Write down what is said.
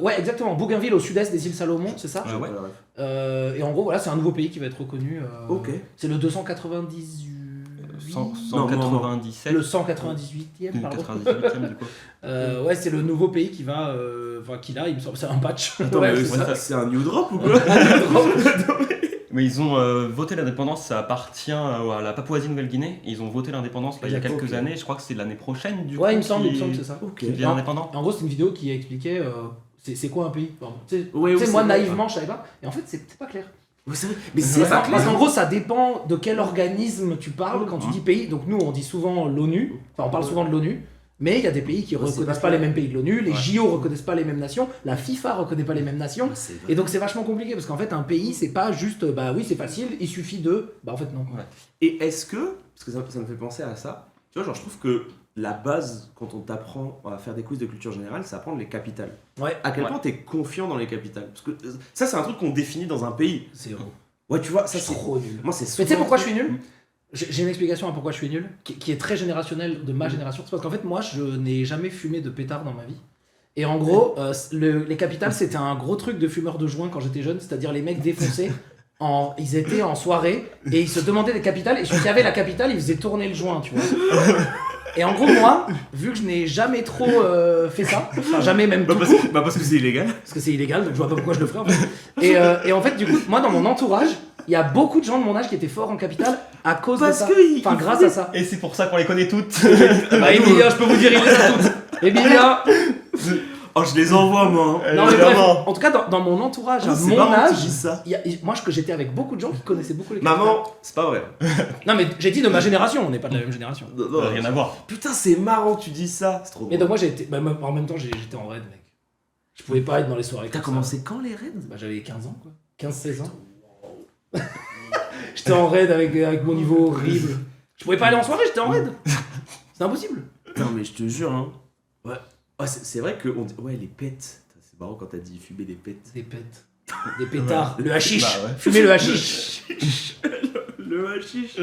Ouais, exactement. Bougainville, au sud-est des îles Salomon, c'est ça. Ouais. Et en gros, voilà, c'est un nouveau pays qui va être reconnu. Ok. C'est le 298. 197. Le 198e, pardon. 98e du coup. Ouais, c'est le nouveau pays qui va. Enfin, qu'il a, il me semble, c'est un patch. Attends, Ouais, mais c'est ça. c'est un new drop ou quoi? Mais ils ont voté l'indépendance, ça appartient à la Papouasie-Nouvelle-Guinée. Ils ont voté l'indépendance là, il y a quelques années, je crois que c'est l'année prochaine du coup. Ouais, il me semble que c'est ça. Ok. Qui devient indépendant. En gros, c'est une vidéo qui expliquait c'est quoi un pays. Pardon. Tu sais, Ouais, tu sais, c'est moi, vrai. naïvement, je savais pas. Et en fait, c'est pas clair. Ouais, c'est vrai. Mais C'est c'est pas pas clair. Parce clair. qu'en gros, ça dépend de quel organisme tu parles quand tu dis pays. Donc, nous, on dit souvent l'ONU. Enfin, on parle souvent de l'ONU. Mais il y a des pays qui Ouais, c'est reconnaissent pas pas les clair. mêmes pays que l'ONU. Les Ouais. JO reconnaissent pas les mêmes nations. La FIFA reconnaît pas les mêmes nations. C'est vrai. Et donc, c'est vachement compliqué parce qu'en fait, un pays, c'est pas juste bah oui, c'est facile, il suffit de. Bah, en fait, non. Et est-ce que, parce que ça me fait penser à ça, tu vois, genre je trouve que la base, quand on t'apprend à faire des quiz de culture générale, c'est apprendre les capitales. Ouais. À quel Ouais. point t'es confiant dans les capitales? Parce que ça, c'est un truc qu'on définit dans un pays. C'est zéro. Ouais, tu vois, ça C'est c'est. trop nul. Moi, c'est Mais tu sais pourquoi je souvent- suis nul? J'ai une explication à pourquoi je suis nul, qui est très générationnelle de ma génération. C'est parce qu'en fait, moi, je n'ai jamais fumé de pétard dans ma vie. Et en gros, les capitales, c'était un gros truc de fumeurs de joint quand j'étais jeune, c'est-à-dire les mecs défoncés. Ils étaient en soirée et ils se demandaient des capitales, et celui qui avait la capitale, il faisait tourner le joint, tu vois. Et en gros, moi, vu que je n'ai jamais trop fait ça, enfin jamais même tout court, parce que c'est illégal. parce que c'est illégal, donc je vois pas pourquoi je le ferais en fait. Et en fait, du coup, moi dans mon entourage, il y a beaucoup de gens de mon âge qui étaient forts en capitale à cause Parce de ça. que Enfin, grâce à ça. Et c'est pour ça qu'on les connaît toutes. Bah, Emilia, je peux vous dire, il les a toutes. Emilia. Oh, je les envoie, moi. Hein. Non, mais bref, Évidemment. en tout cas, dans mon entourage, à C'est mon marrant que tu âge, dises ça. moi, j'étais avec beaucoup de gens qui connaissaient beaucoup les capitales. Maman, c'est pas vrai. Non, mais j'ai dit de ma génération, on n'est pas de la même génération. Non, non, Rien à voir. Putain, c'est marrant que tu dis ça. C'est trop Mais drôle. donc, moi, j'ai été. Bah, en même temps, j'étais en raid, mec. Je pouvais pas être dans les soirées. T'as comme ça. commencé quand les raids? Bah, j'avais 15 ans, quoi. 15-16 ans. J'étais en raid avec mon niveau horrible. Je pouvais pas aller en soirée, j'étais en raid. C'est impossible. Non, mais je te jure, hein. Ouais. Ouais, c'est vrai que. Ouais, les pets. C'est marrant quand t'as dit fumer des pets. Des pètes. Des pétards. Le hashish. Bah ouais. Fumer le hashish. Le hashish.